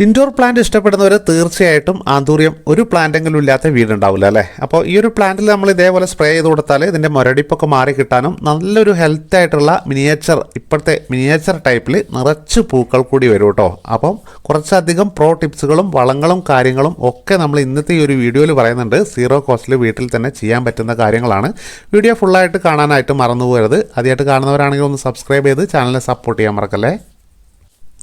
Indoor plant ഇഷ്ടപ്പെടുന്നവർ തീർച്ചയായിട്ടും anthurium ഒരു പ്ലാന്റെങ്കിലും ഇല്ലാത്ത വീടുണ്ടാവില്ല അല്ലേ. അപ്പോൾ ഈ ഒരു പ്ലാന്റിൽ നമ്മൾ ഇതേപോലെ സ്പ്രേ ചെയ്ത് കൊടുത്താൽ ഇതിൻ്റെ മുരടിപ്പൊക്കെ മാറി കിട്ടാനും നല്ലൊരു ഹെൽത്ത് ആയിട്ടുള്ള ഇപ്പോഴത്തെ മിനിയേച്ചർ ടൈപ്പിൽ നിറച്ച് പൂക്കൾ കൂടി വരും കേട്ടോ. അപ്പം കുറച്ചധികം പ്രോ ടിപ്സുകളും വളങ്ങളും കാര്യങ്ങളും ഒക്കെ നമ്മൾ ഇന്നത്തെ ഈ ഒരു വീഡിയോയിൽ പറയുന്നുണ്ട്. സീറോ കോസ്റ്റിൽ വീട്ടിൽ തന്നെ ചെയ്യാൻ പറ്റുന്ന കാര്യങ്ങളാണ്. വീഡിയോ ഫുള്ളായിട്ട് കാണാനായിട്ട് മറന്നു പോകരുത്. ആദ്യമായിട്ട് കാണുന്നവരാണെങ്കിൽ ഒന്ന് സബ്സ്ക്രൈബ് ചെയ്ത് ചാനലിനെ സപ്പോർട്ട് ചെയ്യാൻ മറക്കല്ലേ.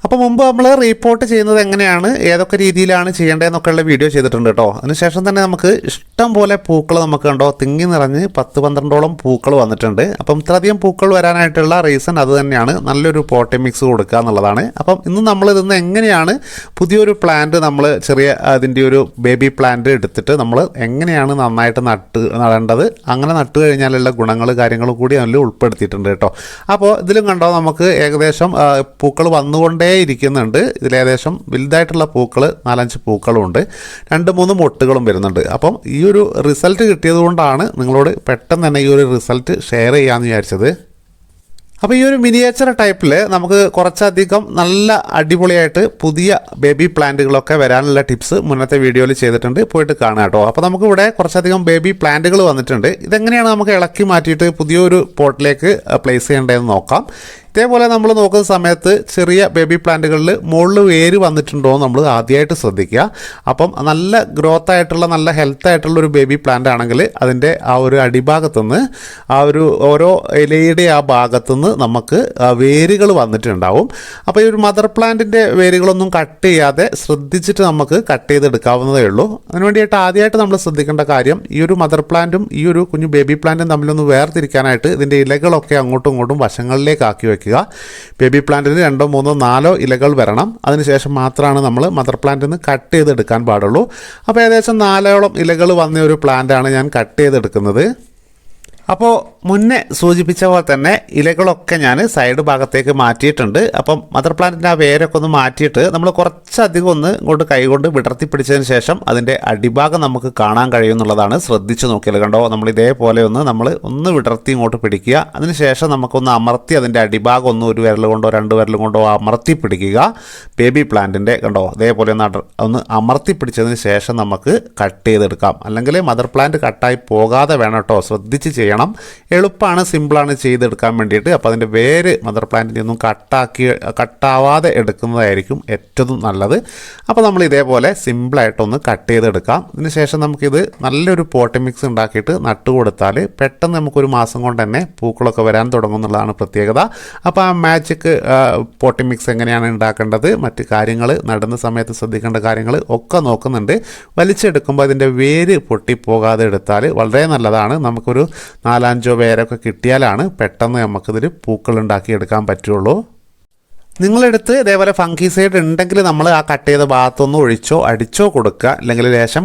അപ്പോൾ മുമ്പ് നമ്മൾ റിപ്പോർട്ട് ചെയ്യുന്നത് എങ്ങനെയാണ്, ഏതൊക്കെ രീതിയിലാണ് ചെയ്യേണ്ടതെന്നൊക്കെയുള്ള വീഡിയോ ചെയ്തിട്ടുണ്ട് കേട്ടോ. അതിനുശേഷം തന്നെ നമുക്ക് ഇഷ്ടം പോലെ പൂക്കൾ നമുക്ക് കണ്ടോ തിങ്ങി നിറഞ്ഞ് 10-12ഓളം പൂക്കൾ വന്നിട്ടുണ്ട്. അപ്പം ഇത്രയധികം പൂക്കൾ വരാനായിട്ടുള്ള റീസൺ അത് തന്നെയാണ്, നല്ലൊരു പോട്ടി മിക്സ് കൊടുക്കുക എന്നുള്ളതാണ്. അപ്പം ഇന്ന് നമ്മൾ ഇതിന്ന് എങ്ങനെയാണ് പുതിയൊരു പ്ലാന്റ് നമ്മൾ അതിൻ്റെ ഒരു ബേബി പ്ലാന്റ് എടുത്തിട്ട് നമ്മൾ എങ്ങനെയാണ് നന്നായിട്ട് നടേണ്ടത്, അങ്ങനെ നട്ട് കഴിഞ്ഞാലുള്ള ഗുണങ്ങൾ കാര്യങ്ങളും കൂടി അതിൽ ഉൾപ്പെടുത്തിയിട്ടുണ്ട് കേട്ടോ. അപ്പോൾ ഇതിലും കണ്ടോ നമുക്ക് ഏകദേശം പൂക്കൾ വന്നുകൊണ്ടേ ഇരിക്കുന്നുണ്ട്. ഇതിലേകദേശം വലുതായിട്ടുള്ള പൂക്കൾ 4-5 പൂക്കളും ഉണ്ട്, 2-3 മൊട്ടുകളും വരുന്നുണ്ട്. അപ്പം ഈ ഒരു റിസൾട്ട് കിട്ടിയത് കൊണ്ടാണ് നിങ്ങളോട് പെട്ടെന്ന് തന്നെ ഈ ഒരു റിസൾട്ട് ഷെയർ ചെയ്യാമെന്ന് വിചാരിച്ചത്. അപ്പോൾ ഈ ഒരു മിനിയേച്ചർ ടൈപ്പിൽ നമുക്ക് കുറച്ചധികം നല്ല അടിപൊളിയായിട്ട് പുതിയ ബേബി പ്ലാന്റുകളൊക്കെ വരാനുള്ള ടിപ്സ് മുന്നത്തെ വീഡിയോയിൽ ചെയ്തിട്ടുണ്ട്, പോയിട്ട് കാണാം കേട്ടോ. അപ്പോൾ നമുക്കിവിടെ കുറച്ചധികം ബേബി പ്ലാന്റുകൾ വന്നിട്ടുണ്ട്. ഇതെങ്ങനെയാണ് നമുക്ക് ഇളക്കി മാറ്റിയിട്ട് പുതിയൊരു പോട്ടിലേക്ക് പ്ലേസ് ചെയ്യേണ്ടതെന്ന് നോക്കാം. ഇതേപോലെ നമ്മൾ നോക്കുന്ന സമയത്ത് ചെറിയ ബേബി പ്ലാന്റുകളിൽ മുകളിൽ വേര് വന്നിട്ടുണ്ടോ എന്ന് നമ്മൾ ആദ്യമായിട്ട് ശ്രദ്ധിക്കുക. അപ്പം നല്ല ഗ്രോത്ത് ആയിട്ടുള്ള നല്ല ഹെൽത്ത് ആയിട്ടുള്ള ഒരു ബേബി പ്ലാന്റ് ആണെങ്കിൽ അതിൻ്റെ ആ ഒരു അടിഭാഗത്തുനിന്ന് ആ ഒരു ഓരോ ഇലയുടെ ആ ഭാഗത്തുനിന്ന് നമുക്ക് വേരുകൾ വന്നിട്ടുണ്ടാവും. അപ്പോൾ ഈ ഒരു മദർ പ്ലാന്റിൻ്റെ വേരുകളൊന്നും കട്ട് ചെയ്യാതെ ശ്രദ്ധിച്ചിട്ട് നമുക്ക് കട്ട് ചെയ്തെടുക്കാവുന്നതേ ഉള്ളൂ. അതിനുവേണ്ടിയിട്ട് ആദ്യമായിട്ട് നമ്മൾ ശ്രദ്ധിക്കേണ്ട കാര്യം ഈ ഒരു മദർ പ്ലാന്റും ഈ ഒരു കുഞ്ഞു ബേബി പ്ലാന്റും തമ്മിലൊന്ന് വേർതിരിക്കാനായിട്ട് ഇതിൻ്റെ ഇലകളൊക്കെ അങ്ങോട്ടും ഇങ്ങോട്ടും വശങ്ങളിലേക്ക് ആക്കി വയ്ക്കുക. ബേബി പ്ലാന്റിന് 2-3-4 ഇലകൾ വരണം. അതിനുശേഷം മാത്രമാണ് നമ്മൾ മദർ പ്ലാന്റിൽ നിന്ന് കട്ട് ചെയ്തെടുക്കാൻ പാടുള്ളൂ. അപ്പോൾ ഏകദേശം 4ഓളം ഇലകൾ വന്ന ഒരു പ്ലാന്റാണ് ഞാൻ കട്ട് ചെയ്തെടുക്കുന്നത്. അപ്പോൾ മുന്നേ സൂചിപ്പിച്ച പോലെ തന്നെ ഇലകളൊക്കെ ഞാൻ സൈഡ് ഭാഗത്തേക്ക് മാറ്റിയിട്ടുണ്ട്. അപ്പം മദർ പ്ലാന്റിൻ്റെ ആ വേരൊക്കെ ഒന്ന് മാറ്റിയിട്ട് നമ്മൾ കുറച്ചധികം ഒന്ന് ഇങ്ങോട്ട് കൈകൊണ്ട് വിടർത്തി പിടിച്ചതിന് ശേഷം അതിൻ്റെ അടിഭാഗം നമുക്ക് കാണാൻ കഴിയുമെന്നുള്ളതാണ്. ശ്രദ്ധിച്ച് നോക്കിയാൽ കണ്ടോ, നമ്മൾ ഇതേപോലെ ഒന്ന് വിടർത്തി ഇങ്ങോട്ട് പിടിക്കുക. അതിനുശേഷം നമുക്കൊന്ന് അമർത്തി അതിൻ്റെ അടിഭാഗം ഒരു വിരൽ കൊണ്ടോ 2 വിരൽ കൊണ്ടോ അമർത്തി പിടിക്കുക. ബേബി പ്ലാന്റിൻ്റെ കണ്ടോ അതേപോലെ ഒന്ന് അമർത്തി പിടിച്ചതിന് ശേഷം നമുക്ക് കട്ട് ചെയ്തെടുക്കാം. അല്ലെങ്കിൽ മദർ പ്ലാന്റ് കട്ടായി പോകാതെ വേണം കേട്ടോ, ശ്രദ്ധിച്ച് ചെയ്യണം. എളുപ്പമാണ്, സിമ്പിളാണ് ചെയ്തെടുക്കാൻ വേണ്ടിയിട്ട്. അപ്പോൾ അതിൻ്റെ വേര് മദർ പ്ലാന്റിൻ്റെ ഒന്നും കട്ടാവാതെ എടുക്കുന്നതായിരിക്കും ഏറ്റവും നല്ലത്. അപ്പോൾ നമ്മൾ ഇതേപോലെ സിമ്പിളായിട്ടൊന്ന് കട്ട് ചെയ്തെടുക്കാം. അതിനുശേഷം നമുക്കിത് നല്ലൊരു പോട്ടി മിക്സ് ഉണ്ടാക്കിയിട്ട് നട്ടു കൊടുത്താൽ പെട്ടെന്ന് നമുക്കൊരു മാസം കൊണ്ട് തന്നെ പൂക്കളൊക്കെ വരാൻ തുടങ്ങും എന്നുള്ളതാണ് പ്രത്യേകത. അപ്പോൾ ആ മാജിക് പോട്ടി മിക്സ് എങ്ങനെയാണ് ഉണ്ടാക്കേണ്ടത്, മറ്റ് കാര്യങ്ങൾ നടുന്ന സമയത്ത് ശ്രദ്ധിക്കേണ്ട കാര്യങ്ങൾ ഒക്കെ നോക്കുന്നുണ്ട്. വലിച്ചെടുക്കുമ്പോൾ അതിൻ്റെ വേര് പൊട്ടിപ്പോകാതെ എടുത്താൽ വളരെ നല്ലതാണ്. നമുക്കൊരു 4-5 വേരൊക്കെ കിട്ടിയാലാണ് പെട്ടെന്ന് നമുക്കിതിൽ പൂക്കൾ ഉണ്ടാക്കിയെടുക്കാൻ പറ്റുള്ളൂ. നിങ്ങളെടുത്ത് ഇതേപോലെ ഫംഗിസൈഡ് ഉണ്ടെങ്കിൽ നമ്മൾ ആ കട്ട് ചെയ്ത ഭാഗത്തൊന്ന് ഒഴിച്ചോ അടിച്ചോ കൊടുക്കുക. അല്ലെങ്കിൽ ലേശം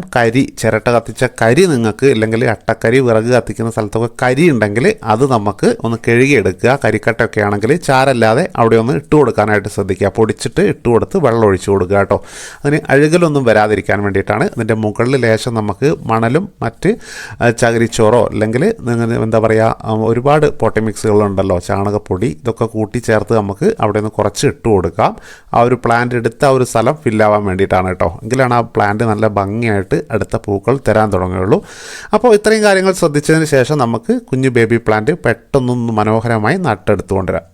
ചിരട്ട കത്തിച്ച കരി നിങ്ങൾക്ക്, ഇല്ലെങ്കിൽ അട്ടക്കരി വിറക് കത്തിക്കുന്ന സ്ഥലത്തൊക്കെ കരി ഉണ്ടെങ്കിൽ അത് നമുക്ക് ഒന്ന് കഴുകിയെടുക്കുക. കരിക്കട്ടൊക്കെ ആണെങ്കിൽ ചാരല്ലാതെ അവിടെ ഒന്ന് ഇട്ട് കൊടുക്കാനായിട്ട് ശ്രദ്ധിക്കുക. പൊടിച്ചിട്ട് ഇട്ട് കൊടുത്ത് വെള്ളം ഒഴിച്ചു കൊടുക്കുക കേട്ടോ. അതിന് അഴുകലൊന്നും വരാതിരിക്കാൻ വേണ്ടിയിട്ടാണ്. ഇതിൻ്റെ മുകളിൽ ലേശം നമുക്ക് മണലും മറ്റ് ചകിരിച്ചോറോ അല്ലെങ്കിൽ എന്താ പറയുക ഒരുപാട് പോട്ടി മിക്സുകളുണ്ടല്ലോ, ചാണകപ്പൊടി, ഇതൊക്കെ കൂട്ടി ചേർത്ത് നമുക്ക് അവിടെ നിന്ന് കുറച്ച് ഇട്ട് കൊടുക്കാം. ആ ഒരു പ്ലാന്റ് എടുത്ത ആ ഒരു സ്ഥലം ഫില്ലാവാൻ വേണ്ടിയിട്ടാണ് കേട്ടോ. എങ്കിലാണ് ആ പ്ലാന്റ് നല്ല ഭംഗിയായിട്ട് അടുത്ത പൂക്കൾ തരാൻ തുടങ്ങുകയുള്ളൂ. അപ്പോൾ ഇത്രയും കാര്യങ്ങൾ ശ്രദ്ധിച്ചതിന് ശേഷം നമുക്ക് കുഞ്ഞു ബേബി പ്ലാന്റ് പെട്ടെന്നൊന്ന് മനോഹരമായി നട്ടെടുത്തുകൊണ്ടുവരാം.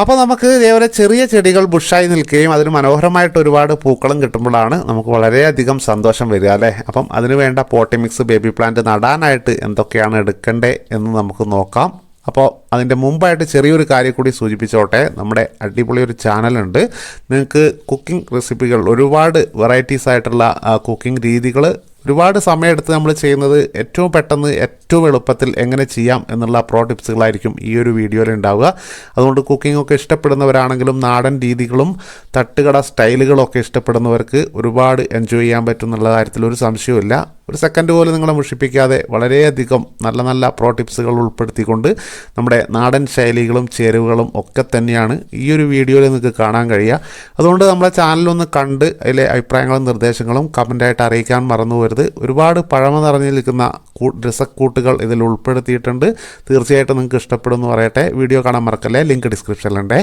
അപ്പോൾ നമുക്ക് ഇതേപോലെ ചെറിയ ചെടികൾ ബുഷായി നിൽക്കുകയും അതിന് മനോഹരമായിട്ട് ഒരുപാട് പൂക്കളും കിട്ടുമ്പോഴാണ് നമുക്ക് വളരെയധികം സന്തോഷം വരിക അല്ലേ. അപ്പം അതിന് വേണ്ട പോട്ടി മിക്സ് ബേബി പ്ലാന്റ് നടാനായിട്ട് എന്തൊക്കെയാണ് എടുക്കേണ്ടത് എന്ന് നമുക്ക് നോക്കാം. അപ്പോൾ അതിൻ്റെ മുമ്പായിട്ട് ചെറിയൊരു കാര്യം കൂടി സൂചിപ്പിച്ചോട്ടെ. നമ്മുടെ അടിപൊളി ഒരു ചാനലുണ്ട്. നിങ്ങൾക്ക് കുക്കിംഗ് റെസിപ്പികൾ, ഒരുപാട് വെറൈറ്റീസ് ആയിട്ടുള്ള കുക്കിംഗ് രീതികൾ ഒരുപാട് സമയമെടുത്ത് നമ്മൾ ചെയ്യുന്നത് ഏറ്റവും പെട്ടെന്ന് ഏറ്റവും എളുപ്പത്തിൽ എങ്ങനെ ചെയ്യാം എന്നുള്ള പ്രോ ടിപ്സുകളായിരിക്കും ഈ ഒരു വീഡിയോയിൽ ഉണ്ടാവുക. അതുകൊണ്ട് കുക്കിങ്ങൊക്കെ ഇഷ്ടപ്പെടുന്നവരാണെങ്കിലും നാടൻ രീതികളും തട്ടുകട സ്റ്റൈലുകളൊക്കെ ഇഷ്ടപ്പെടുന്നവർക്ക് ഒരുപാട് എൻജോയ് ചെയ്യാൻ പറ്റും എന്നുള്ള കാര്യത്തിൽ ഒരു സംശയവുമില്ല. ഒരു സെക്കൻഡ് പോലും നിങ്ങളെ മുഷിപ്പിക്കാതെ വളരെയധികം നല്ല നല്ല പ്രോ ടിപ്സുകൾ ഉൾപ്പെടുത്തിക്കൊണ്ട് നമ്മുടെ നാടൻ ശൈലികളും ചേരുവകളും ഒക്കെ തന്നെയാണ് ഈ ഒരു വീഡിയോയിൽ നിങ്ങൾക്ക് കാണാൻ കഴിയുക. അതുകൊണ്ട് നമ്മളെ ചാനലൊന്ന് കണ്ട് അതിലെ അഭിപ്രായങ്ങളും നിർദ്ദേശങ്ങളും കമൻ്റായിട്ട് അറിയിക്കാൻ മറന്നു പോകരുത്. ഒരുപാട് പഴമ നിറഞ്ഞു നിൽക്കുന്ന രസക്കൂട്ടുകൾ റിസൾട്ടുകൾ ഇതിൽ ഉൾപ്പെടുത്തിയിട്ടുണ്ട്. തീർച്ചയായിട്ടും നിങ്ങൾക്ക് ഇഷ്ടപ്പെടുമെന്ന് പറയട്ടെ. വീഡിയോ കാണാൻ മറക്കല്ലേ, ലിങ്ക് ഡിസ്ക്രിപ്ഷനിലുണ്ട്.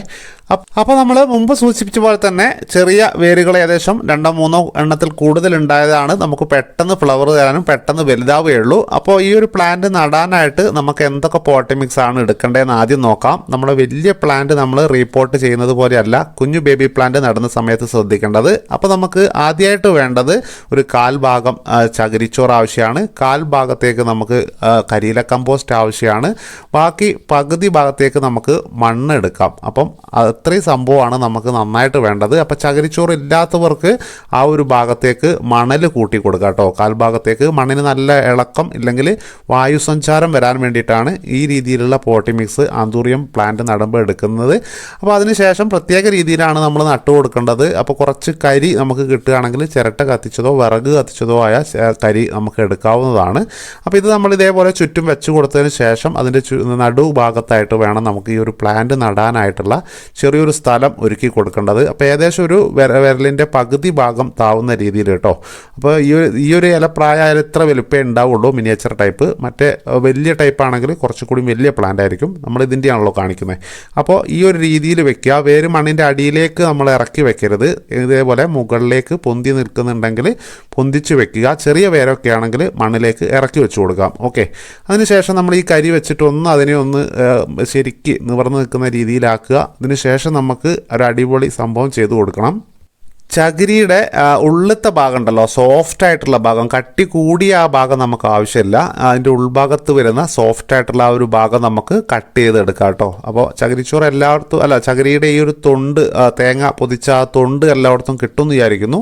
അപ്പോൾ നമ്മൾ മുമ്പ് സൂചിപ്പിച്ച പോലെ തന്നെ ചെറിയ വേരുകൾ ഏകദേശം 2-3 എണ്ണത്തിൽ കൂടുതൽ ഉണ്ടായതാണ് നമുക്ക് പെട്ടെന്ന് ഫ്ലവർ തരാനും പെട്ടെന്ന് വലുതാവുകയുള്ളൂ. അപ്പോൾ ഈ ഒരു പ്ലാന്റ് നടാനായിട്ട് നമുക്ക് എന്തൊക്കെ പോട്ടി മിക്സ് ആണ് എടുക്കേണ്ടതെന്ന് ആദ്യം നോക്കാം. നമ്മുടെ വലിയ പ്ലാന്റ് നമ്മൾ റീപോർട്ട് ചെയ്യുന്നത് പോലെയല്ല കുഞ്ഞു ബേബി പ്ലാന്റ് നടുന്ന സമയത്ത് ശ്രദ്ധിക്കേണ്ടത്. അപ്പോൾ നമുക്ക് ആദ്യമായിട്ട് വേണ്ടത് ഒരു 1/4 ഭാഗം ചകിരിച്ചോറ് ആവശ്യമാണ്. 1/4 ഭാഗത്തേക്ക് നമുക്ക് കരിയില കമ്പോസ്റ്റ് ആവശ്യമാണ്. ബാക്കി പകുതി ഭാഗത്തേക്ക് നമുക്ക് മണ്ണ് എടുക്കാം. അപ്പം അത്രയും സംഭവമാണ് നമുക്ക് നന്നായിട്ട് വേണ്ടത്. അപ്പോൾ ചകിരിച്ചോറ് ഇല്ലാത്തവർക്ക് ആ ഒരു ഭാഗത്തേക്ക് മണൽ കൂട്ടി കൊടുക്കുക കേട്ടോ. 1/4 ഭാഗത്തേക്ക് മണ്ണിന് നല്ല ഇളക്കം ഇല്ലെങ്കിൽ വായു സഞ്ചാരം വരാൻ വേണ്ടിയിട്ടാണ് ഈ രീതിയിലുള്ള പോട്ടി മിക്സ് ആന്തൂറിയം പ്ലാന്റ് നടുമ്പോൾ എടുക്കുന്നത്. അപ്പോൾ അതിനുശേഷം പ്രത്യേക രീതിയിലാണ് നമ്മൾ നട്ടു കൊടുക്കേണ്ടത്. അപ്പോൾ കുറച്ച് കരി നമുക്ക് കിട്ടുകയാണെങ്കിൽ ചിരട്ട കത്തിച്ചതോ വിറക് കത്തിച്ചതോ ആയ കരി നമുക്ക് എടുക്കാവുന്നതാണ്. അപ്പോൾ ഇത് നമ്മൾ ഇതേപോലെ ചുറ്റും വെച്ച് കൊടുത്തതിന് ശേഷം അതിൻ്റെ നടുഭാഗത്തായിട്ട് വേണം നമുക്ക് ഈ ഒരു പ്ലാന്റ് നടാനായിട്ടുള്ള ചെറിയൊരു സ്ഥലം ഒരുക്കി കൊടുക്കേണ്ടത്. അപ്പോൾ ഏകദേശം ഒരു വിരലിൻ്റെ പകുതി ഭാഗം താവുന്ന രീതിയിൽ കേട്ടോ. അപ്പോൾ ഈ ഒരു ഇലപ്രായം ഇത്ര വലുപ്പേ ഉണ്ടാവുള്ളൂ മിനിയേച്ചർ ടൈപ്പ്. മറ്റേ വലിയ ടൈപ്പ് ആണെങ്കിൽ കുറച്ചുകൂടി വലിയ പ്ലാന്റ് ആയിരിക്കും. നമ്മൾ ഇതിൻ്റെയാണല്ലോ കാണിക്കുന്നത്. അപ്പോൾ ഈ ഒരു രീതിയിൽ വെക്കുക. വേര് മണ്ണിൻ്റെ അടിയിലേക്ക് നമ്മൾ ഇറക്കി വെക്കരുത്. ഇതേപോലെ മുകളിലേക്ക് പൊന്തി നിൽക്കുന്നുണ്ടെങ്കിൽ പൊന്തിച്ച് വെക്കുക. ചെറിയ വേരൊക്കെ ആണെങ്കിൽ മണ്ണിലേക്ക് ഇറക്കി വെച്ച് കൊടുക്കാം. ഓക്കെ, അതിനുശേഷം നമ്മൾ ഈ കരി വെച്ചിട്ട് അതിനെ ഒന്ന് ശരിക്ക് നിവർന്ന് നിൽക്കുന്ന രീതിയിലാക്കുക. അതിനുശേഷം നമുക്ക് ഒരു അടിപൊളി സംഭവം ചെയ്തു കൊടുക്കണം. ചകിരിയുടെ ഉള്ളിലത്തെ ഭാഗം ഉണ്ടല്ലോ, സോഫ്റ്റ് ആയിട്ടുള്ള ഭാഗം, കട്ടി കൂടിയ ആ ഭാഗം നമുക്ക് ആവശ്യമില്ല. അതിൻ്റെ ഉൾഭാഗത്ത് വരുന്ന സോഫ്റ്റ് ആയിട്ടുള്ള ആ ഒരു ഭാഗം നമുക്ക് കട്ട് ചെയ്തെടുക്കാം കേട്ടോ. അപ്പോൾ ചകിരിച്ചോറ് എല്ലായിടത്തും അല്ല, ചകിരിയുടെ ഈ ഒരു തൊണ്ട്, തേങ്ങ പൊതിച്ച ആ തൊണ്ട് എല്ലായിടത്തും കിട്ടുമെന്ന് വിചാരിക്കുന്നു.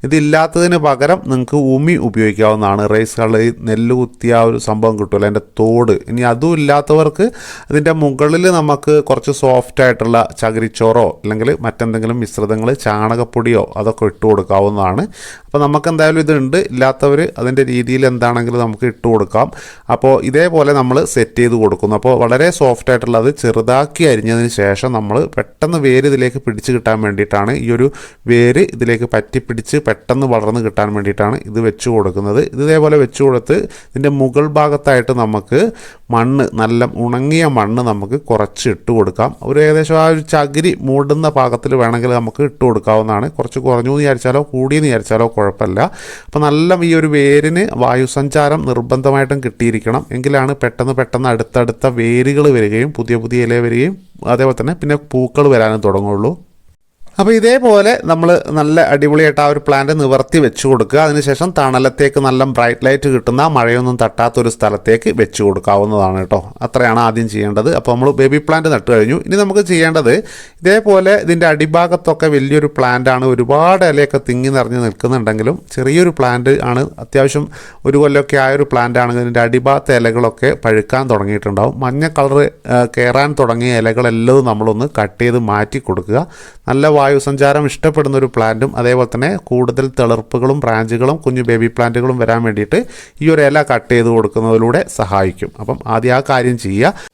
ഇതില്ലാത്തതിന് പകരം നിങ്ങൾക്ക് ഉമി ഉപയോഗിക്കാവുന്നതാണ്. റൈസ് കളി നെല്ല് കുത്തിയ ആ ഒരു സംഭവം കിട്ടുമല്ലോ, അതിൻ്റെ തോട്. ഇനി അതും ഇല്ലാത്തവർക്ക് ഇതിൻ്റെ മുകളിൽ നമുക്ക് കുറച്ച് സോഫ്റ്റ് ആയിട്ടുള്ള ചകിരിച്ചോറോ അല്ലെങ്കിൽ മറ്റെന്തെങ്കിലും മിശ്രിതങ്ങൾ, ചാണകപ്പൊടിയോ അതൊക്കെ ഇട്ട് കൊടുക്കാവുന്നതാണ്. അപ്പോൾ നമുക്ക് എന്തായാലും ഇതുണ്ട്, ഇല്ലാത്തവർ അതിൻ്റെ രീതിയിൽ എന്താണെങ്കിലും നമുക്ക് ഇട്ട് കൊടുക്കാം. അപ്പോൾ ഇതേപോലെ നമ്മൾ സെറ്റ് ചെയ്ത് കൊടുക്കുന്നു. അപ്പോൾ വളരെ സോഫ്റ്റ് ആയിട്ടുള്ളത് ചെറുതാക്കി അരിഞ്ഞതിന് ശേഷം നമ്മൾ പെട്ടെന്ന് വേര് ഇതിലേക്ക് പിടിച്ച് കിട്ടാൻ വേണ്ടിയിട്ടാണ്, ഈ ഒരു വേര് ഇതിലേക്ക് പറ്റിപ്പിടിച്ച് പെട്ടെന്ന് വളർന്ന് കിട്ടാൻ വേണ്ടിയിട്ടാണ് ഇത് വെച്ച് കൊടുക്കുന്നത്. ഇതേപോലെ വെച്ച് കൊടുത്ത് ഇതിൻ്റെ മുകൾ ഭാഗത്തായിട്ട് നമുക്ക് മണ്ണ്, നല്ല ഉണങ്ങിയ മണ്ണ് നമുക്ക് കുറച്ച് ഇട്ട് കൊടുക്കാം. ഒരു ഏകദേശം ആ ഒരു ചകിരി മൂടുന്ന പാകത്തിൽ വേണമെങ്കിൽ നമുക്ക് ഇട്ട് കൊടുക്കാവുന്നതാണ്. കുറച്ച് കുറഞ്ഞു എന്ന് വിചാരിച്ചാലോ കൂടിയെന്ന് വിചാരിച്ചാലോ കുഴപ്പമില്ല. അപ്പോൾ നല്ല ഈ ഒരു വേരിന് വായുസഞ്ചാരം നിർബന്ധമായിട്ടും കിട്ടിയിരിക്കണം. എങ്കിലാണ് പെട്ടെന്ന് അടുത്തടുത്ത വേരുകൾ വരികയും പുതിയ ഇല വരികയും അതേപോലെ തന്നെ പിന്നെ പൂക്കൾ വരാനും തുടങ്ങുള്ളൂ. അപ്പോൾ ഇതേപോലെ നമ്മൾ നല്ല അടിപൊളിയായിട്ട് ആ ഒരു പ്ലാന്റ് നിവർത്തി വെച്ച് കൊടുക്കുക. അതിനുശേഷം തണലത്തേക്ക് നല്ല ബ്രൈറ്റ് ലൈറ്റ് കിട്ടുന്ന, മഴയൊന്നും തട്ടാത്തൊരു സ്ഥലത്തേക്ക് വെച്ച് കൊടുക്കാവുന്നതാണ് കേട്ടോ. അത്രയാണ് ആദ്യം ചെയ്യേണ്ടത്. അപ്പോൾ നമ്മൾ ബേബി പ്ലാന്റ് നട്ട് കഴിഞ്ഞു. ഇനി നമുക്ക് ചെയ്യേണ്ടത് ഇതേപോലെ ഇതിൻ്റെ അടിഭാഗത്തൊക്കെ വലിയൊരു പ്ലാന്റ് ആണ്, ഒരുപാട് ഇലയൊക്കെ തിങ്ങി നിറഞ്ഞ് നിൽക്കുന്നുണ്ടെങ്കിലും ചെറിയൊരു പ്ലാന്റ് ആണ്, അത്യാവശ്യം ഒരു കൊല്ലമൊക്കെ ആയൊരു പ്ലാന്റ് ആണെങ്കിൽ ഇതിൻ്റെ അടിഭാഗത്തെ ഇലകളൊക്കെ പഴുക്കാൻ തുടങ്ങിയിട്ടുണ്ടാവും. മഞ്ഞ കളറ് കയറാൻ തുടങ്ങിയ ഇലകളെല്ലാം നമ്മളൊന്ന് കട്ട് ചെയ്ത് മാറ്റി കൊടുക്കുക. നല്ല വായുസഞ്ചാരം ഇഷ്ടപ്പെടുന്ന ഒരു പ്ലാന്റും അതേപോലെ തന്നെ കൂടുതൽ തിളർപ്പുകളും ബ്രാഞ്ചുകളും കുഞ്ഞു ബേബി പ്ലാന്റുകളും വരാൻ വേണ്ടിയിട്ട് ഈ ഒരു ഇല കട്ട് ചെയ്ത് കൊടുക്കുന്നതിലൂടെ സഹായിക്കും. അപ്പം ആദ്യം ആ കാര്യം ചെയ്യുക.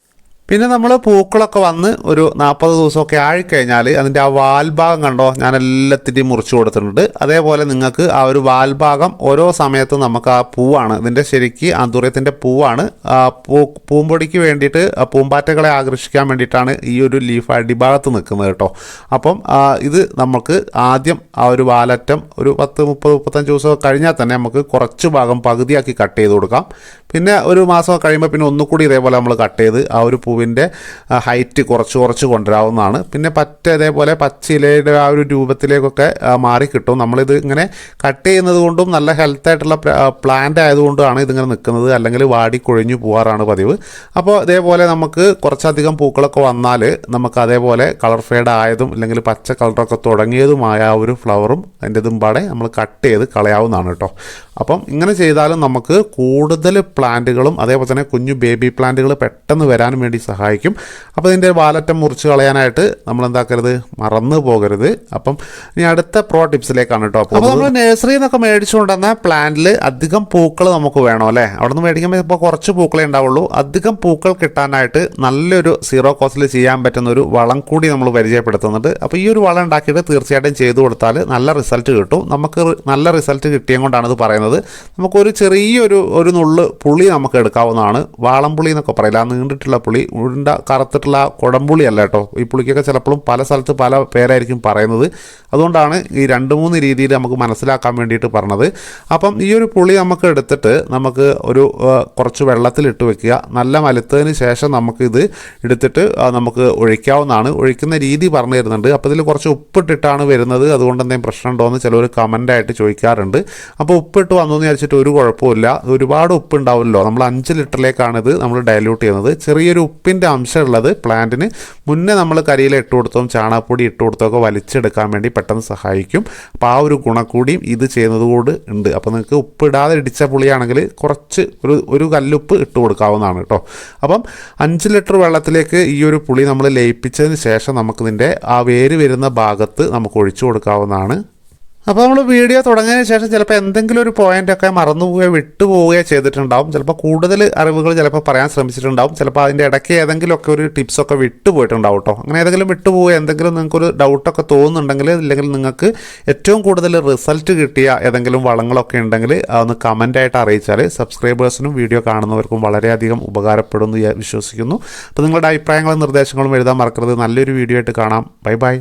പിന്നെ നമ്മൾ പൂക്കളൊക്കെ വന്ന് ഒരു 40 ദിവസമൊക്കെ ആയിക്കഴിഞ്ഞാൽ അതിൻ്റെ ആ വാൽഭാഗം കണ്ടോ, ഞാൻ എല്ലാത്തിൻ്റെയും മുറിച്ച് കൊടുത്തിട്ടുണ്ട്. അതേപോലെ നിങ്ങൾക്ക് ആ ഒരു വാൽഭാഗം ഓരോ സമയത്തും നമുക്ക് ആ പൂവാണ്, ഇതിൻ്റെ ശരിക്ക് ആന്തൂറിയത്തിൻ്റെ പൂവാണ്. പൂമ്പൊടിക്ക് വേണ്ടിയിട്ട് പൂമ്പാറ്റകളെ ആകർഷിക്കാൻ വേണ്ടിയിട്ടാണ് ഈ ഒരു ലീഫ് അടിഭാഗത്ത് നിൽക്കുന്നത് കേട്ടോ. അപ്പം ഇത് നമുക്ക് ആദ്യം ആ ഒരു വാലറ്റം ഒരു 10-30-35 ദിവസം കഴിഞ്ഞാൽ തന്നെ നമുക്ക് കുറച്ച് ഭാഗം പകുതിയാക്കി കട്ട് ചെയ്ത് കൊടുക്കാം. പിന്നെ ഒരു മാസം കഴിയുമ്പോൾ പിന്നെ ഒന്നുകൂടി ഇതേപോലെ നമ്മൾ കട്ട് ചെയ്ത് ആ ഒരു പൂവിൻ്റെ ഹൈറ്റ് കുറച്ച് കൊണ്ടുവരാവുന്നതാണ്. പിന്നെ ഇതേപോലെ പച്ചിലയുടെ ആ ഒരു രൂപത്തിലേക്കൊക്കെ മാറി കിട്ടും. നമ്മളിത് ഇങ്ങനെ കട്ട് ചെയ്യുന്നത് കൊണ്ടും നല്ല ഹെൽത്തായിട്ടുള്ള പ്ലാന്റ് ആയതുകൊണ്ടാണ് ഇതിങ്ങനെ നിൽക്കുന്നത്. അല്ലെങ്കിൽ വാടി കൊഴിഞ്ഞു പോകാറാണ് പതിവ്. അപ്പോൾ ഇതേപോലെ നമുക്ക് കുറച്ചധികം പൂക്കളൊക്കെ വന്നാൽ നമുക്ക് അതേപോലെ കളർ ഫേഡ് ആയതും അല്ലെങ്കിൽ പച്ച കളറൊക്കെ തുടങ്ങിയതുമായ ആ ഒരു ഫ്ലവറും അതിൻ്റെ ഇതുമ്പാടെ നമ്മൾ കട്ട് ചെയ്ത് കളയാവുന്നതാണ് കേട്ടോ. അപ്പം ഇങ്ങനെ ചെയ്താലും നമുക്ക് കൂടുതൽ പ്ലാന്റുകളും അതേപോലെ തന്നെ കുഞ്ഞു ബേബി പ്ലാന്റുകൾ പെട്ടെന്ന് വരാൻ വേണ്ടി സഹായിക്കും. അപ്പോൾ ഇതിൻ്റെ വാലറ്റം മുറിച്ച് കളയാനായിട്ട് നമ്മൾ എന്താക്കരുത്, മറന്നു പോകരുത്. അപ്പം ഇനി അടുത്ത പ്രോ ടിപ്സിലേക്കാണ് കേട്ടോ. അപ്പോൾ നമ്മൾ നഴ്സറിയിൽ നിന്നൊക്കെ മേടിച്ചുകൊണ്ടുവന്ന പ്ലാന്റിൽ അധികം പൂക്കൾ നമുക്ക് വേണം അല്ലേ. അവിടെ നിന്ന് മേടിക്കുമ്പോൾ ഇപ്പോൾ കുറച്ച് പൂക്കളേ ഉണ്ടാവുള്ളൂ. അധികം പൂക്കൾ കിട്ടാനായിട്ട് നല്ലൊരു സീറോ കോസ്റ്റിൽ ചെയ്യാൻ പറ്റുന്ന ഒരു വളം കൂടി നമ്മൾ പരിചയപ്പെടുത്തുന്നുണ്ട്. അപ്പോൾ ഈ ഒരു വളം ഉണ്ടാക്കിയിട്ട് തീർച്ചയായിട്ടും ചെയ്തു കൊടുത്താൽ നല്ല റിസൾട്ട് കിട്ടും. നമുക്ക് നല്ല റിസൾട്ട് കിട്ടിയത് കൊണ്ടാണ് ഇത് പറയുന്നത് പറയുന്നത് നമുക്കൊരു ചെറിയൊരു നുള്ള് പുളി നമുക്ക് എടുക്കാവുന്നതാണ്. വാളംപുളി എന്നൊക്കെ പറയില്ല, ആ നീണ്ടിട്ടുള്ള പുളി, ഉരുണ്ട കറുത്തിട്ടുള്ള കുടംപുളി അല്ല കേട്ടോ. ഈ പുളിക്കൊക്കെ ചിലപ്പോഴും പല സ്ഥലത്ത് പല പേരായിരിക്കും പറയുന്നത്. അതുകൊണ്ടാണ് ഈ 2-3 രീതിയിൽ നമുക്ക് മനസ്സിലാക്കാൻ വേണ്ടിയിട്ട് പറഞ്ഞത്. അപ്പം ഈ ഒരു പുളി നമുക്ക് എടുത്തിട്ട് നമുക്ക് കുറച്ച് വെള്ളത്തിലിട്ട് വെക്കുക. നല്ല മലുത്തതിന് ശേഷം നമുക്കിത് എടുത്തിട്ട് നമുക്ക് ഒഴിക്കാവുന്നതാണ്. ഒഴിക്കുന്ന രീതി പറഞ്ഞു തരുന്നുണ്ട്. അപ്പോൾ ഇതിൽ കുറച്ച് ഉപ്പിട്ടിട്ടാണ് വരുന്നത്, അതുകൊണ്ട് എന്തെങ്കിലും പ്രശ്നമുണ്ടോ എന്ന് ചിലർ കമൻ്റായിട്ട് ചോദിക്കാറുണ്ട്. അപ്പോൾ ഉപ്പിട്ട് വന്നു എന്ന് വിചാരിച്ചിട്ട് ഒരു കുഴപ്പമില്ല. ഒരുപാട് ഉപ്പ് ഉണ്ടാവില്ലല്ലോ. നമ്മൾ 5 ലിറ്ററിലേക്കാണിത് നമ്മൾ ഡയലൂട്ട് ചെയ്യുന്നത്. ചെറിയൊരു ഉപ്പിൻ്റെ അംശമുള്ളത് പ്ലാന്റിന് മുന്നേ നമ്മൾ കരിയില ഇട്ട് കൊടുത്തതും ചാണകപ്പൊടി ഇട്ട് കൊടുത്തതൊക്കെ വലിച്ചെടുക്കാൻ വേണ്ടി പെട്ടെന്ന് സഹായിക്കും. അപ്പോൾ ആ ഒരു ഗുണം കൂടിയും ഇത് ചെയ്യുന്നത് കൂടി ഉണ്ട്. അപ്പോൾ നിങ്ങൾക്ക് ഉപ്പിടാതെ ഇടിച്ച പുളിയാണെങ്കിൽ കുറച്ച് ഒരു കല്ലുപ്പ് ഇട്ട് കൊടുക്കാവുന്നതാണ് കേട്ടോ. അപ്പം 5 ലിറ്റർ വെള്ളത്തിലേക്ക് ഈ ഒരു പുളി നമ്മൾ ലയിപ്പിച്ചതിന് ശേഷം നമുക്കിതിൻ്റെ ആ വേര് വരുന്ന ഭാഗത്ത് നമുക്ക് ഒഴിച്ചു കൊടുക്കാവുന്നതാണ്. അപ്പോൾ നമ്മൾ വീഡിയോ തുടങ്ങിയതിന് ശേഷം ചിലപ്പോൾ എന്തെങ്കിലും ഒരു പോയിൻ്റൊക്കെ മറന്നുപോവുകയോ വിട്ടുപോവുകയോ ചെയ്തിട്ടുണ്ടാവും. ചിലപ്പോൾ കൂടുതൽ അറിവുകൾ ചിലപ്പോൾ പറയാൻ ശ്രമിച്ചിട്ടുണ്ടാവും. ചിലപ്പോൾ അതിൻ്റെ ഇടയ്ക്ക് ഏതെങ്കിലുമൊക്കെ ഒരു ടിപ്സൊക്കെ വിട്ടുപോയിട്ടുണ്ടാവും കേട്ടോ. അങ്ങനെ ഏതെങ്കിലും വിട്ടുപോവുക, എന്തെങ്കിലും നിങ്ങൾക്കൊരു ഡൗട്ടൊക്കെ തോന്നുന്നുണ്ടെങ്കിൽ, അല്ലെങ്കിൽ നിങ്ങൾക്ക് ഏറ്റവും കൂടുതൽ റിസൾട്ട് കിട്ടിയ ഏതെങ്കിലും വളങ്ങളൊക്കെ ഉണ്ടെങ്കിൽ അതൊന്ന് കമൻ്റായിട്ട് അറിയിച്ചാൽ സബ്സ്ക്രൈബേഴ്സിനും വീഡിയോ കാണുന്നവർക്കും വളരെയധികം ഉപകാരപ്പെടുമെന്ന് വിശ്വസിക്കുന്നു. അപ്പോൾ നിങ്ങളുടെ അഭിപ്രായങ്ങളും നിർദ്ദേശങ്ങളും എഴുതാൻ മറക്കരുത്. നല്ലൊരു വീഡിയോ ആയിട്ട് കാണാം. Bye bye.